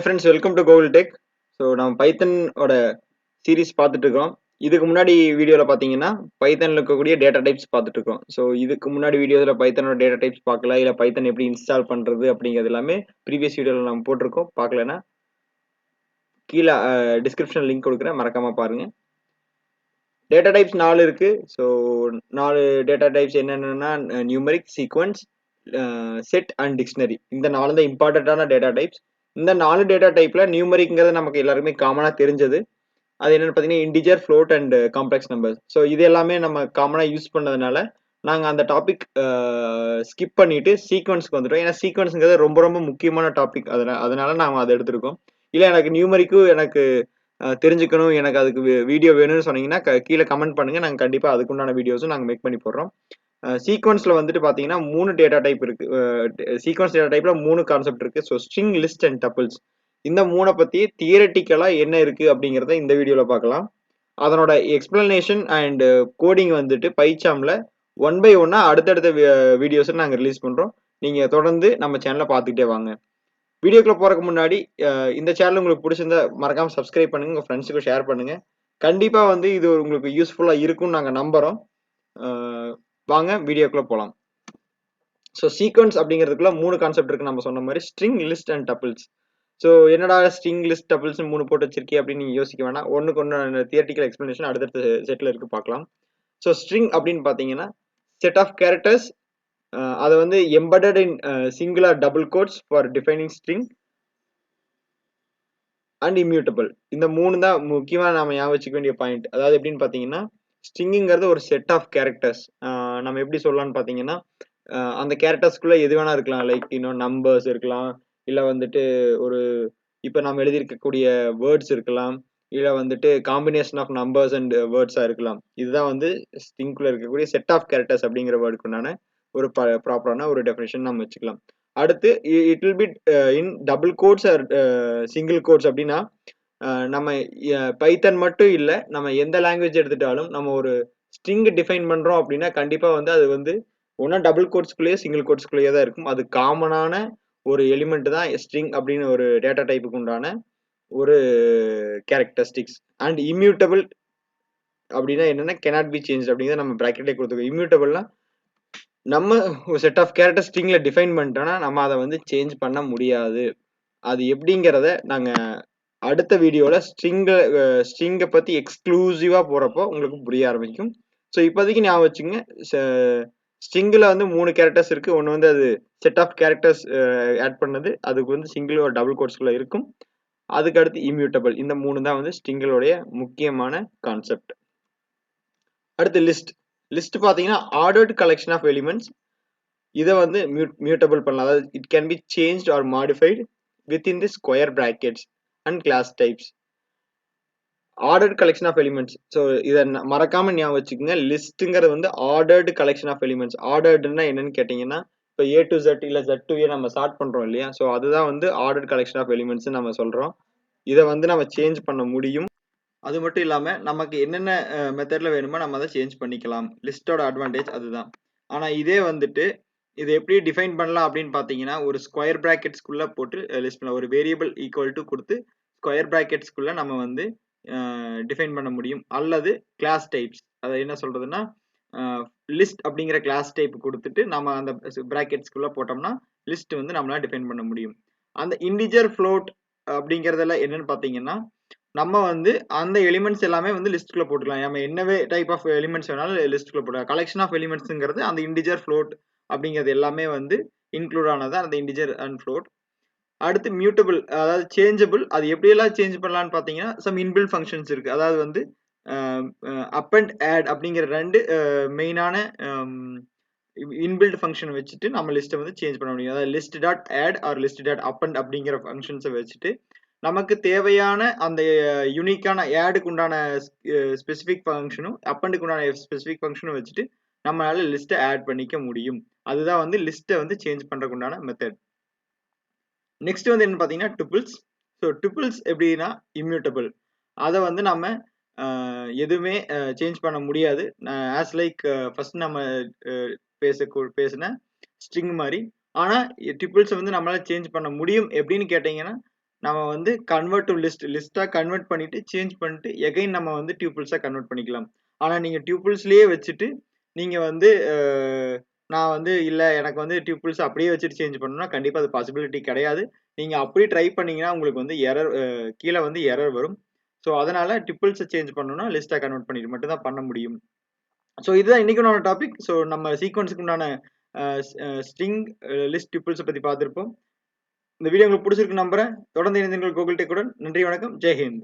friends, welcome to Google Tech. So நம்ம பைத்தன் ஓட series பார்த்துட்டு இருக்கோம். இதுக்கு முன்னாடி வீடியோல பாத்தீங்கன்னா பைத்தன்ல இருக்கக்கூடிய டேட்டா டைப்ஸ் பார்த்துட்டு இருக்கோம். ஸோ இதுக்கு முன்னாடி வீடியோல பைத்தனோட டேட்டா டைப்ஸ் பார்க்கல, இல்ல பைத்தன் எப்படி இன்ஸ்டால் பண்றது அப்படிங்கிறது எல்லாமே ப்ரீவியஸ் வீடியோல நம்ம போட்டிருக்கோம். பார்க்கலன்னா கீழே டிஸ்கிரிப்ஷன் லிங்க் கொடுக்குறேன், மறக்காம பாருங்க. டேட்டா டைப்ஸ் 4 இருக்கு. ஸோ 4 டேட்டா டைப்ஸ் என்னென்னா numeric, sequence, set and dictionary. இந்த 4 தான் இம்பார்ட்டன்டான டேட்டா டைப்ஸ். இந்த 4 டேட்டா டைப்ல நியூமரிக்ங்கிறது நமக்கு எல்லாருமே காமனா தெரிஞ்சது. அது என்னன்னு பார்த்தீங்கன்னா integer, float and complex numbers. So இது எல்லாமே நம்ம காமனா யூஸ் பண்ணதுனால நாங்கள் அந்த டாபிக் ஸ்கிப் பண்ணிட்டு சீக்வன்ஸ்க்கு வந்துட்டோம். ஏன்னா சீக்வன்ஸுங்கிறது ரொம்ப ரொம்ப முக்கியமான டாபிக். அதனால நாங்கள் அதை எடுத்திருக்கோம். இல்லை எனக்கு நியூமரிக்கும் எனக்கு தெரிஞ்சுக்கணும், எனக்கு அதுக்கு வீடியோ வேணும்னு சொன்னீங்கன்னா கீழே கமெண்ட் பண்ணுங்க. நாங்கள் கண்டிப்பாக அதுக்குண்டான வீடியோஸும் நாங்கள் மேக் பண்ணி போடுறோம். சீக்வன்ஸ்ல வந்துட்டு பாத்தீங்கன்னா 3 டேட்டா டைப் இருக்கு. சீக்வன்ஸ் டேட்டா டைப்ல 3 கான்செப்ட் இருக்கு. So string, list and tuples. இந்த 3 பத்தி தியரட்டிக்கலா என்ன இருக்கு அப்படிங்கறத இந்த வீடியோல பார்க்கலாம். அதனோட எக்ஸ்பிளனேஷன் அண்ட் கோடிங் வந்துட்டு பைச்சாம்ல 1 by 1 அடுத்தடுத்த வீடியோஸ் நாங்க ரிலீஸ் பண்றோம். நீங்க தொடர்ந்து நம்ம சேனலை பார்த்துக்கிட்டே வாங்க. வீடியோக்குள்ள போறதுக்கு முன்னாடி இந்த சேனல் உங்களுக்கு பிடிச்சிருந்தா மறக்காம சப்ஸ்கிரைப் பண்ணுங்க, உங்க ஃப்ரெண்ட்ஸுக்கு ஷேர் பண்ணுங்க. கண்டிப்பா வந்து இது உங்களுக்கு யூஸ்ஃபுல்லா இருக்கும்னு நாங்க நம்புறோம். வாங்க வீடியோக்குள்ள போலாம். ஸோ சீக்வன்ஸ் அப்படிங்கிறதுக்குள்ள 3 கான்செப்ட் இருக்கு. நம்ம சொன்ன மாதிரி string, list and tuples. So என்னடா ஸ்ட்ரிங், லிஸ்ட், டப்பிள்ஸ் 3 போட்டு வச்சிருக்கே அப்படின்னு நீங்க யோசிக்க வேணாம். ஒன்னுக்கு ஒன்று தியரட்டிக்கல் எக்ஸ்பிளனேஷன் அடுத்தடுத்த செட்ல இருக்கு, பார்க்கலாம். ஸோ ஸ்ட்ரிங் அப்படின்னு பாத்தீங்கன்னா செட் ஆஃப் கேரக்டர்ஸ். அதை வந்து embedded in singular double quotes for defining string and immutable. இந்த 3 தான் முக்கியமா நாம ஞாபகம் வச்சுக்க வேண்டிய பாயிண்ட். அதாவது எப்படின்னு பாத்தீங்கன்னா ஸ்ட்ரிங்கிறது ஒரு செட் ஆஃப் கேரக்டர்ஸ். நம்ம எப்படி சொல்லலாம்னு பாத்தீங்கன்னா அந்த கேரக்டர்ஸ்குள்ள எது வேணா இருக்கலாம். லைக் இன்னும் நம்பர்ஸ் இருக்கலாம், இல்ல வந்துட்டு ஒரு இப்ப நம்ம எழுதியிருக்கக்கூடிய வேர்ட்ஸ் இருக்கலாம், இல்ல வந்துட்டு காம்பினேஷன் ஆஃப் நம்பர்ஸ் அண்ட் வேர்ட்ஸா இருக்கலாம். இதுதான் வந்து ஸ்ட்ரிங்குள்ள இருக்கக்கூடிய செட் ஆஃப் கேரக்டர்ஸ் அப்படிங்கிற வேர்டுக்குண்டான ஒரு ப்ராப்பரான ஒரு டெஃபினேஷன் நம்ம வச்சுக்கலாம். அடுத்து it will be in double quotes or single quotes. அப்படின்னா நம்ம பைத்தன் மட்டும் இல்ல, நம்ம எந்த லாங்குவேஜ் எடுத்துட்டாலும் நம்ம ஒரு ஸ்ட்ரிங் டிஃபைன் பண்றோம் அப்படின்னா கண்டிப்பா வந்து அது வந்து ஒன்னா டபுள் கோட்ஸ்குள்ளேயே சிங்கிள் கோட்ஸ்குள்ளேயே தான் இருக்கும். அது காமனான ஒரு எலிமெண்ட் தான் ஸ்ட்ரிங் அப்படின்னு ஒரு டேட்டா டைப்புக்கு உண்டான ஒரு கேரக்டரிஸ்டிக்ஸ். அண்ட் இம்யூட்டபிள் அப்படின்னா என்னன்னா cannot be changed அப்படிங்கிறத நம்ம பிராக்கெட்லேயே கொடுத்துருக்கோம். இம்யூட்டபிள்னா நம்ம ஒரு செட் ஆஃப் கேரக்டர் ஸ்ட்ரிங்ல டிஃபைன் பண்ணிட்டோம்னா நம்ம அதை வந்து சேஞ்ச் பண்ண முடியாது. அது எப்படிங்கிறத நாங்க அடுத்த வீடியோல ஸ்ட்ரிங்கை பத்தி எக்ஸ்க்ளூசிவா போறப்போ உங்களுக்கு புரிய ஆரம்பிக்கும். ஸோ இப்போதைக்கு ஞாபகம் வச்சுங்க, ஸ்ட்ரிங்ல வந்து 3 கேரக்டர்ஸ் இருக்கு. ஒன்று வந்து அது செட் ஆஃப் கேரக்டர்ஸ் ஆட் பண்ணது, அதுக்கு வந்து சிங்கிள் ஒரு டபுள் கோட்ஸ்குள்ள இருக்கும். அதுக்கு அடுத்து இம்யூட்டபிள். இந்த 3 தான் வந்து ஸ்ட்ரிங்களுடைய முக்கியமான கான்செப்ட். அடுத்து லிஸ்ட். லிஸ்ட் பாத்தீங்கன்னா ஆர்டர்ட் கலெக்ஷன் ஆஃப் எலிமெண்ட்ஸ். இதை வந்து மியூட்டபிள் பண்ணலாம். அதாவது it can be changed or modified within the square brackets and class types. Ordered collection of elements. So இதை மறக்காம ஞாபகம் வச்சுக்கோங்க. லிஸ்ட்டுங்கிறது வந்து ஆர்டர்டு கலெக்ஷன் ஆஃப் எலிமெண்ட்ஸ். ஆர்டர்டுன்னா என்னன்னு கேட்டீங்கன்னா இப்போ A to Z இல்ல Z to A நம்ம ஸ்டார்ட் பண்றோம் இல்லையா? ஸோ அதுதான் வந்து ஆர்டர்ட் கலெக்ஷன் ஆஃப் எலிமெண்ட்ஸ் நம்ம சொல்றோம். இதை வந்து நம்ம சேஞ்ச் பண்ண முடியும். அது மட்டும் இல்லாம நமக்கு என்னென்ன மெத்தட்ல வேணுமோ நம்ம அதை சேஞ்ச் பண்ணிக்கலாம். லிஸ்டோட அட்வான்டேஜ் அதுதான். ஆனா இதே வந்துட்டு இது எப்படி டிஃபைன் பண்ணலாம் அப்படின்னு பாத்தீங்கன்னா ஒரு ஸ்கொயர் பிராக்கெட்ஸ்குள்ள போட்டு லிஸ்ட் பண்ணலாம். ஒரு வேரியபிள் ஈக்குவல் டு கொடுத்து ஸ்கொயர் பிராக்கெட்ஸ்குள்ள நம்ம வந்து டிஃபைன் பண்ண முடியும். அல்லது கிளாஸ் டைப்ஸ், அதை என்ன சொல்றதுன்னா லிஸ்ட் அப்படிங்கிற கிளாஸ் டைப் கொடுத்துட்டு நம்ம அந்த பிராக்கெட்ஸ்குள்ள போட்டோம்னா லிஸ்ட் வந்து நம்மளால டிஃபைன் பண்ண முடியும். அந்த இன்டிஜர், ஃப்ளோட் அப்படிங்கறதெல்லாம் என்னன்னு பாத்தீங்கன்னா நம்ம வந்து அந்த எலிமெண்ட்ஸ் எல்லாமே வந்து லிஸ்ட்குள்ள போட்டுக்கலாம். நம்ம என்னவே டைப் ஆஃப் எலிமெண்ட்ஸ் வேணாலும் லிஸ்ட்குள்ள போடலாம். கலெக்ஷன் ஆஃப் எலிமெண்ட்ஸ்ங்கிறது அந்த இன்டிஜர், ஃப்ளோட் அப்படிங்கிறது எல்லாமே வந்து இன்க்ளூட் ஆனதா அந்த இன்டிஜர் அண்ட் ஃப்ளோட். அடுத்து மியூட்டபிள், அதாவது சேஞ்சபிள். அது எப்படியெல்லாம் சேஞ்ச் பண்ணலாம்னு பாத்தீங்கன்னா சம் இன்பில்ட் ஃபங்க்ஷன்ஸ் இருக்கு. அதாவது வந்து அப்பண்ட், ஆட் அப்படிங்கிற 2 மெயினான இன்பில்ட் ஃபங்க்ஷன் வச்சுட்டு நம்ம லிஸ்ட்டை வந்து சேஞ்ச் பண்ண முடியும். அதாவது list dot add or list dot append அப்படிங்கிற ஃபங்க்ஷன்ஸை வச்சுட்டு நமக்கு தேவையான அந்த யூனிக்கான ஆடுக்கு உண்டான ஸ்பெசிபிக் ஃபங்க்ஷனும் அப்பண்டுக்கு உண்டான ஸ்பெசிபிக் ஃபங்க்ஷனும் வச்சுட்டு நம்மளால லிஸ்ட்டை ஆட் பண்ணிக்க முடியும். அதுதான் வந்து லிஸ்ட்டை வந்து சேஞ்ச் பண்றதுக்கு உண்டான மெத்தட். நெக்ஸ்ட் வந்து என்ன பாத்தீங்கன்னா டுபிள்ஸ். ஸோ டுபிள்ஸ் எப்படின்னா இம்யூட்டபிள். அதை வந்து நம்ம எதுவுமே சேஞ்ச் பண்ண முடியாது. ஆஸ் லைக் ஃபர்ஸ்ட் நம்ம பேசின ஸ்ட்ரிங் மாதிரி. ஆனா டுபிள்ஸ் வந்து நம்மளால சேஞ்ச் பண்ண முடியும். எப்படின்னு கேட்டீங்கன்னா நம்ம வந்து கன்வெர்ட் டு லிஸ்டா கன்வெர்ட் பண்ணிட்டு சேஞ்ச் பண்ணிட்டு எகைன் நம்ம வந்து டியூபிள்ஸா கன்வெர்ட் பண்ணிக்கலாம். ஆனா நீங்க டியூபிள்ஸ்லயே வச்சுட்டு நீங்க வந்து நான் வந்து இல்ல எனக்கு வந்து டியூபிள்ஸ் அப்படியே வச்சுட்டு சேஞ்ச் பண்ணணும்னா கண்டிப்பா அது பாசிபிலிட்டி கிடையாது. நீங்க அப்படி ட்ரை பண்ணீங்கன்னா உங்களுக்கு வந்து எரர் கீழ வந்து எரர் வரும். ஸோ அதனால டியூபிள்ஸ சேஞ்ச் பண்ணணும்னா லிஸ்டா கன்வெர்ட் பண்ணிட்டு மட்டும் தான் பண்ண முடியும். ஸோ இதுதான் இன்னைக்கான டாபிக். ஸோ நம்ம சீக்வென்ஸ்க்கு உண்டான ஸ்ட்ரிங் லிஸ்ட் டியூபிள்ஸ் பத்தி பார்த்திருப்போம். இந்த வீடியோ உங்களுக்கு பிடிச்சிருக்கு நம்புறேன். தொடர்ந்து இணைந்திருங்கள் கூகுள் டெக்குடன். நன்றி, வணக்கம். ஜெய் ஹிந்த்.